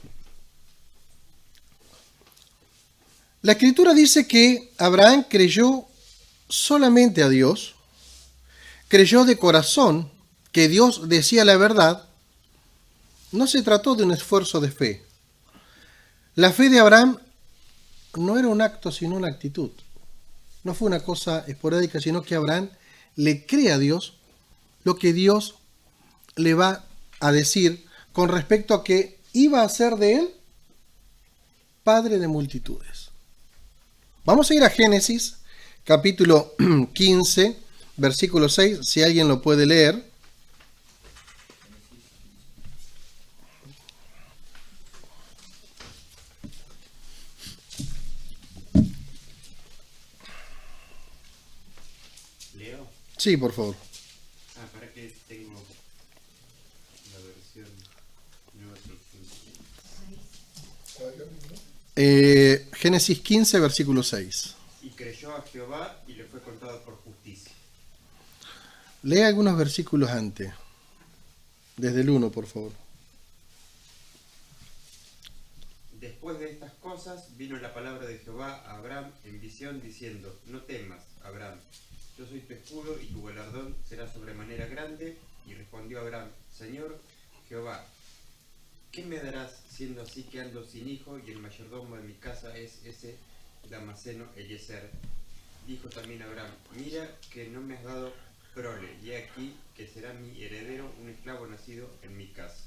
Speaker 1: La Escritura dice que Abraham creyó solamente a Dios, creyó de corazón que Dios decía la verdad. No se trató de un esfuerzo de fe. La fe de Abraham no era un acto, sino una actitud. No fue una cosa esporádica, sino que Abraham le cree a Dios lo que Dios le va a decir con respecto a que iba a ser de él padre de multitudes. Vamos a ir a Génesis, capítulo 15, versículo 6, si alguien lo puede leer.
Speaker 6: ¿Leo?
Speaker 1: Sí, por favor.
Speaker 6: Para que tengo la versión nueva traducción.
Speaker 1: Génesis 15, versículo 6.
Speaker 6: Y creyó a Jehová y le fue contado por justicia.
Speaker 1: Lee algunos versículos antes. Desde el 1, por favor.
Speaker 6: Después de estas cosas vino la palabra de Jehová a Abraham en visión diciendo, no temas, Abraham, yo soy tu escudo y tu galardón será sobremanera grande. Y respondió Abraham, Señor Jehová, ¿qué me darás siendo así que ando sin hijo y el mayordomo de mi casa es ese Damaseno Eliezer? Dijo también Abraham, mira que no me has dado prole, y aquí que será mi heredero un esclavo nacido en mi casa.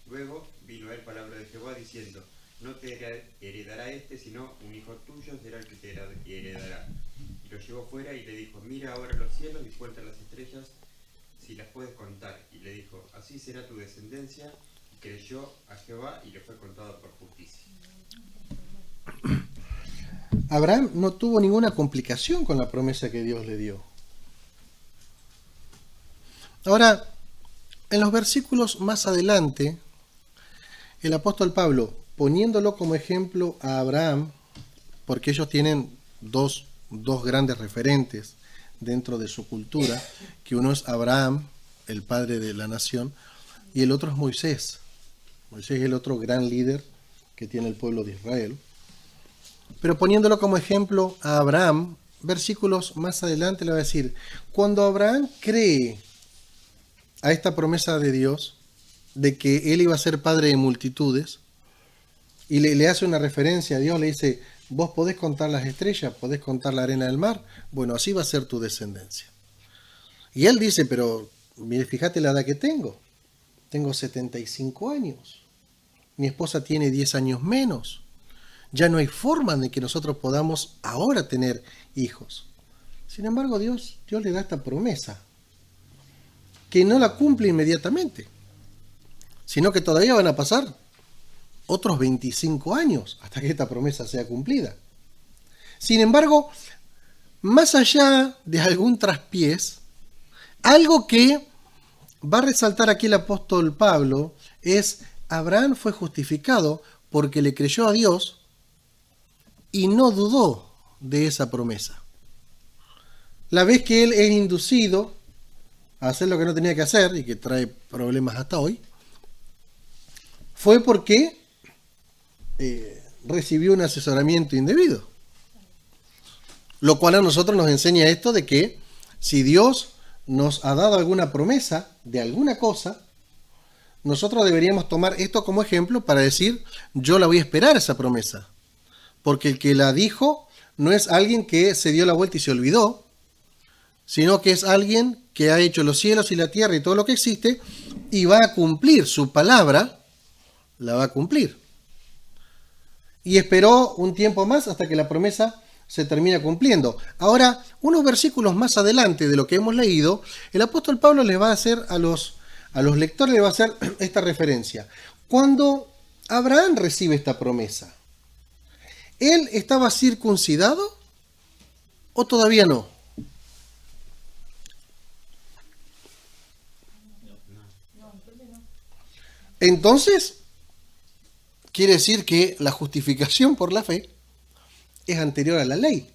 Speaker 6: Luego vino a él palabra de Jehová diciendo, no te heredará este, sino un hijo tuyo será el que te heredará. Y lo llevó fuera y le dijo, mira ahora los cielos y cuenta las estrellas, si las puedes contar. Y le dijo, así será tu descendencia. Y creyó a Jehová y le fue contado por justicia.
Speaker 1: Abraham no tuvo ninguna complicación con la promesa que Dios le dio. Ahora, en los versículos más adelante, el apóstol Pablo, poniéndolo como ejemplo a Abraham, porque ellos tienen dos grandes referentes dentro de su cultura, que uno es Abraham, el padre de la nación, y el otro es Moisés. Moisés es el otro gran líder que tiene el pueblo de Israel. Pero poniéndolo como ejemplo a Abraham, versículos más adelante le va a decir, cuando Abraham cree a esta promesa de Dios, de que él iba a ser padre de multitudes, y le hace una referencia a Dios, le dice, vos podés contar las estrellas, podés contar la arena del mar, bueno, así va a ser tu descendencia. Y él dice, pero mire, fíjate la edad que tengo 75 años, mi esposa tiene 10 años menos, ya no hay forma de que nosotros podamos ahora tener hijos. Sin embargo, Dios le da esta promesa, que no la cumple inmediatamente, sino que todavía van a pasar otros 25 años hasta que esta promesa sea cumplida. Sin embargo, más allá de algún traspiés, algo que va a resaltar aquí el apóstol Pablo es: Abraham fue justificado porque le creyó a Dios y no dudó de esa promesa. La vez que él es inducido a hacer lo que no tenía que hacer y que trae problemas hasta hoy, fue porque recibió un asesoramiento indebido. Lo cual a nosotros nos enseña esto de que si Dios nos ha dado alguna promesa de alguna cosa, nosotros deberíamos tomar esto como ejemplo para decir: yo la voy a esperar esa promesa. Porque el que la dijo no es alguien que se dio la vuelta y se olvidó, sino que es alguien que ha hecho los cielos y la tierra y todo lo que existe, y va a cumplir su palabra, la va a cumplir. Y esperó un tiempo más hasta que la promesa se termina cumpliendo. Ahora, unos versículos más adelante de lo que hemos leído, el apóstol Pablo les va a hacer a los lectores, les va a hacer esta referencia. Cuando Abraham recibe esta promesa, ¿él estaba circuncidado o todavía no? Entonces, quiere decir que la justificación por la fe es anterior a la ley.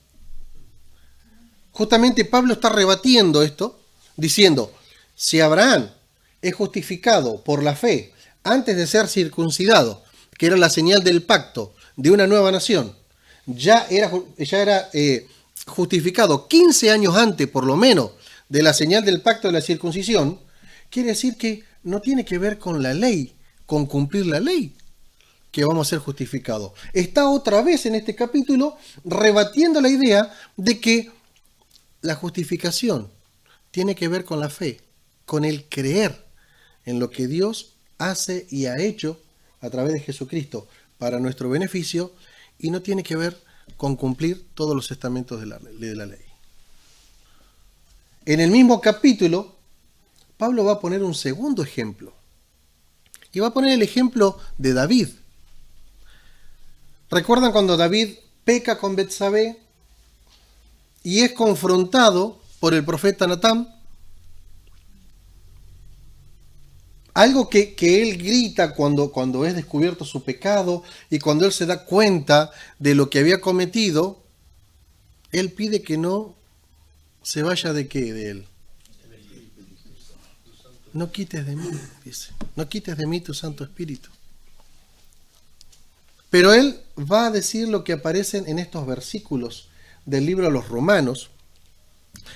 Speaker 1: Justamente Pablo está rebatiendo esto, diciendo: si Abraham es justificado por la fe antes de ser circuncidado, que era la señal del pacto de una nueva nación, ya era justificado 15 años antes, por lo menos, de la señal del pacto de la circuncisión, quiere decir que no tiene que ver con la ley, con cumplir la ley, que vamos a ser justificados. Está otra vez en este capítulo rebatiendo la idea de que la justificación tiene que ver con la fe, con el creer en lo que Dios hace y ha hecho a través de Jesucristo para nuestro beneficio, y no tiene que ver con cumplir todos los estamentos de la ley. En el mismo capítulo, Pablo va a poner un segundo ejemplo, y va a poner el ejemplo de David. ¿Recuerdan cuando David peca con Betsabé y es confrontado por el profeta Natán? Algo que él grita cuando es descubierto su pecado y cuando él se da cuenta de lo que había cometido, él pide que no se vaya de qué, de él. No quites de mí, dice, no quites de mí tu Santo Espíritu. Pero él va a decir lo que aparecen en estos versículos del libro de los Romanos,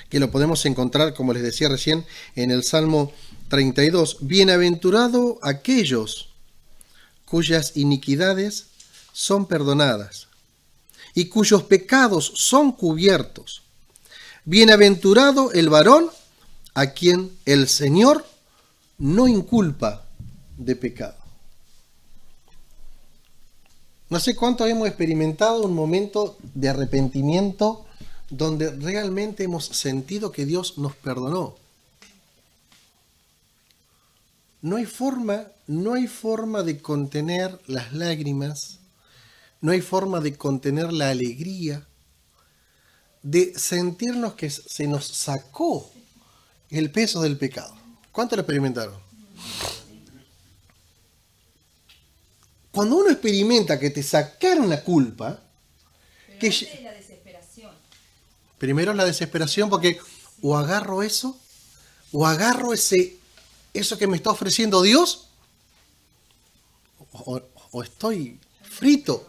Speaker 1: que lo podemos encontrar, como les decía recién, en el Salmo 32. Bienaventurado aquellos cuyas iniquidades son perdonadas y cuyos pecados son cubiertos. Bienaventurado el varón a quien el Señor no inculpa de pecado. No sé cuánto hemos experimentado un momento de arrepentimiento donde realmente hemos sentido que Dios nos perdonó. No hay forma de contener las lágrimas, no hay forma de contener la alegría, de sentirnos que se nos sacó el peso del pecado. ¿Cuánto lo experimentaron? Cuando uno experimenta que te sacaron la culpa,
Speaker 5: Pero antes es la desesperación.
Speaker 1: primero es la desesperación, porque o agarro eso, o agarro eso que me está ofreciendo Dios, o estoy frito.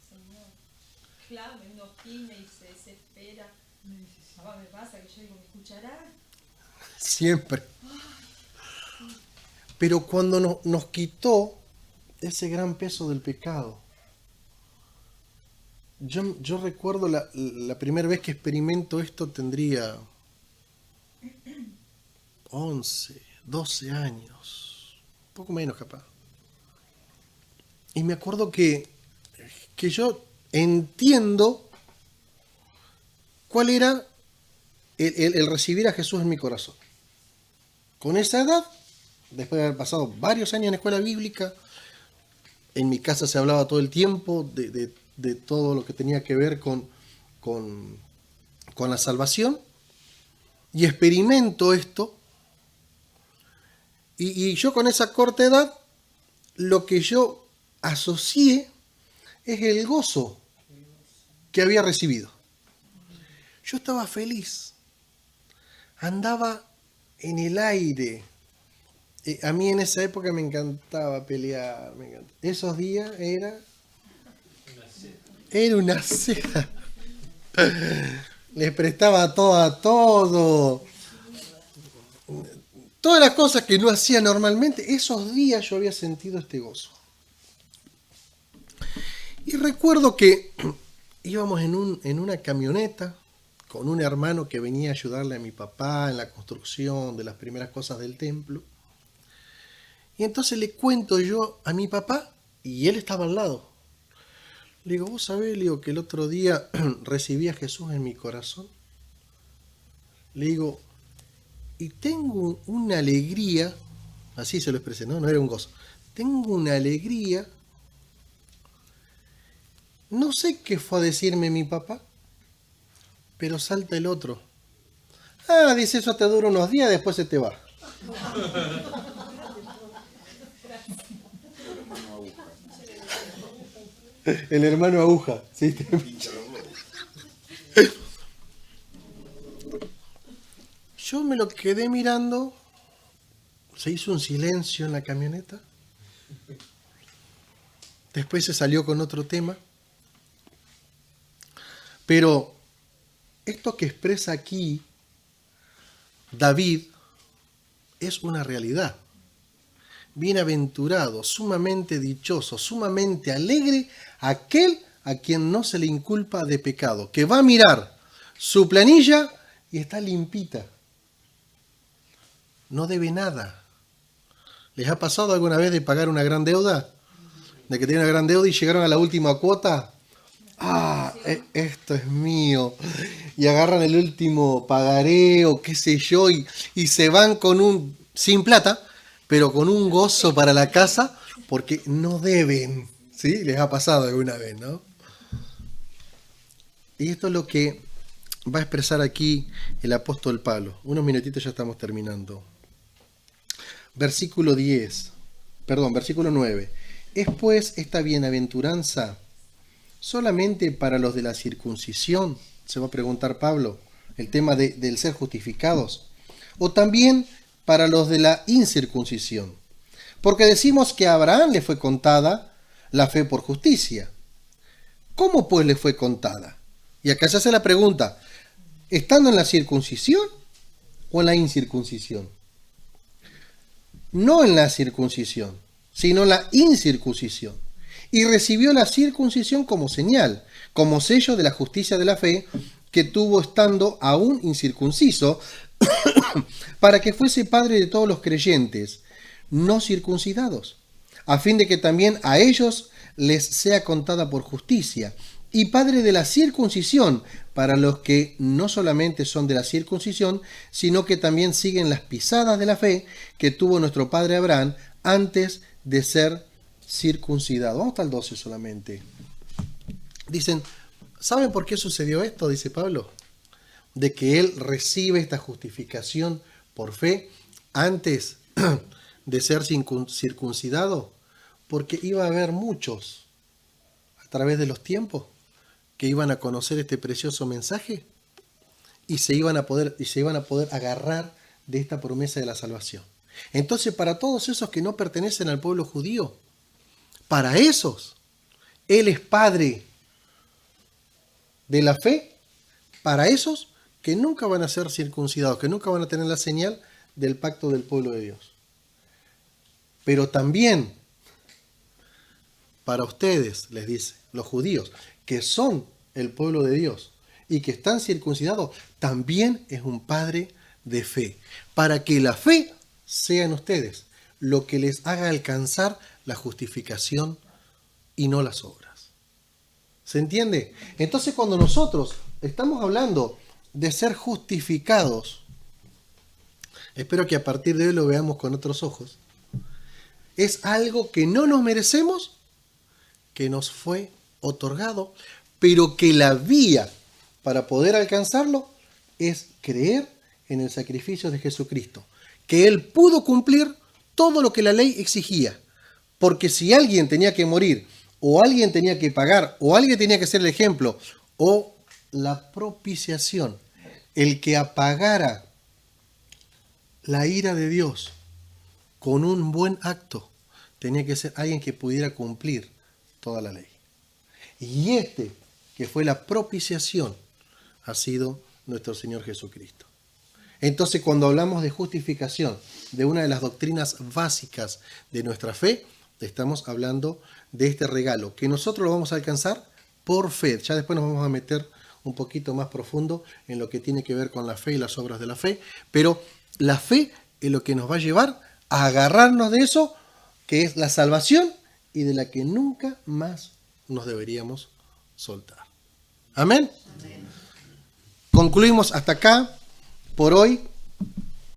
Speaker 5: Señor, clama, uno gime y se desespera. Papá, me pasa que yo digo, ¿me escuchará?
Speaker 1: Siempre. Pero cuando nos quitó ese gran peso del pecado, yo recuerdo la primera vez que experimento esto, tendría 11, 12 años, un poco menos capaz. Y me acuerdo que yo entiendo cuál era el recibir a Jesús en mi corazón. Con esa edad, después de haber pasado varios años en la escuela bíblica, en mi casa se hablaba todo el tiempo de de todo lo que tenía que ver con la salvación, y experimento esto, y yo con esa corta edad, lo que yo asocié es el gozo que había recibido. Yo estaba feliz, andaba en el aire. A mí en esa época me encantaba pelear, esos días era una seda. Les prestaba todo a todo. Todas las cosas que no hacía normalmente, esos días yo había sentido este gozo. Y recuerdo que íbamos en una camioneta con un hermano que venía a ayudarle a mi papá en la construcción de las primeras cosas del templo. Y entonces le cuento yo a mi papá, y él estaba al lado. Le digo, ¿vos sabés, le digo, que el otro día recibí a Jesús en mi corazón? Le digo, y tengo una alegría, así se lo expresé, no era un gozo. Tengo una alegría, no sé qué fue a decirme mi papá, pero salta el otro. Ah, dice, eso te dura unos días, después se te va. El hermano aguja, ¿sí? Yo me lo quedé mirando, se hizo un silencio en la camioneta, después se salió con otro tema, pero esto que expresa aquí David es una realidad. Bienaventurado, sumamente dichoso, sumamente alegre aquel a quien no se le inculpa de pecado, que va a mirar su planilla y está limpita. No debe nada. ¿Les ha pasado alguna vez de pagar una gran deuda? De que tienen una gran deuda y llegaron a la última cuota. Ah, esto es mío. Y agarran el último pagaré o qué sé yo y se van sin plata, pero con un gozo para la casa porque no deben. ¿Sí? Les ha pasado alguna vez, ¿no? Y esto es lo que va a expresar aquí el apóstol Pablo. Unos minutitos ya estamos terminando. Versículo 9. ¿Es pues esta bienaventuranza solamente para los de la circuncisión? Se va a preguntar Pablo, el tema del ser justificados. ¿O también para los de la incircuncisión? Porque decimos que a Abraham le fue contada la fe por justicia. ¿Cómo pues le fue contada? Y acá se hace la pregunta, ¿estando en la circuncisión o en la incircuncisión? No en la circuncisión, sino en la incircuncisión. Y recibió la circuncisión como señal, como sello de la justicia de la fe que tuvo estando aún incircunciso, para que fuese padre de todos los creyentes no circuncidados, a fin de que también a ellos les sea contada por justicia, y padre de la circuncisión para los que no solamente son de la circuncisión, sino que también siguen las pisadas de la fe que tuvo nuestro padre Abraham antes de ser circuncidado. Vamos hasta el 12 solamente. Dicen, ¿saben por qué sucedió esto? Dice Pablo, de que él recibe esta justificación por fe antes de ser circuncidado, porque iba a haber muchos a través de los tiempos que iban a conocer este precioso mensaje y se iban a poder agarrar de esta promesa de la salvación. Entonces, para todos esos que no pertenecen al pueblo judío, para esos, él es padre de la fe, para esos que nunca van a ser circuncidados, que nunca van a tener la señal del pacto del pueblo de Dios. Pero también para ustedes, les dice, los judíos, que son el pueblo de Dios y que están circuncidados, también es un padre de fe, para que la fe sea en ustedes lo que les haga alcanzar la justificación y no las obras. ¿Se entiende? Entonces, cuando nosotros estamos hablando de ser justificados, espero que a partir de hoy lo veamos con otros ojos, es algo que no nos merecemos, que nos fue otorgado, pero que la vía para poder alcanzarlo es creer en el sacrificio de Jesucristo, que Él pudo cumplir todo lo que la ley exigía, porque si alguien tenía que morir, o alguien tenía que pagar, o alguien tenía que ser el ejemplo, o la propiciación, el que apagara la ira de Dios con un buen acto, tenía que ser alguien que pudiera cumplir toda la ley. Y que fue la propiciación, ha sido nuestro Señor Jesucristo. Entonces, cuando hablamos de justificación, de una de las doctrinas básicas de nuestra fe, estamos hablando de este regalo, que nosotros lo vamos a alcanzar por fe. Ya después nos vamos a meter un poquito más profundo en lo que tiene que ver con la fe y las obras de la fe, pero la fe es lo que nos va a llevar a agarrarnos de eso, que es la salvación, y de la que nunca más nos deberíamos soltar. Amén.
Speaker 3: Amén.
Speaker 1: Concluimos hasta acá por hoy.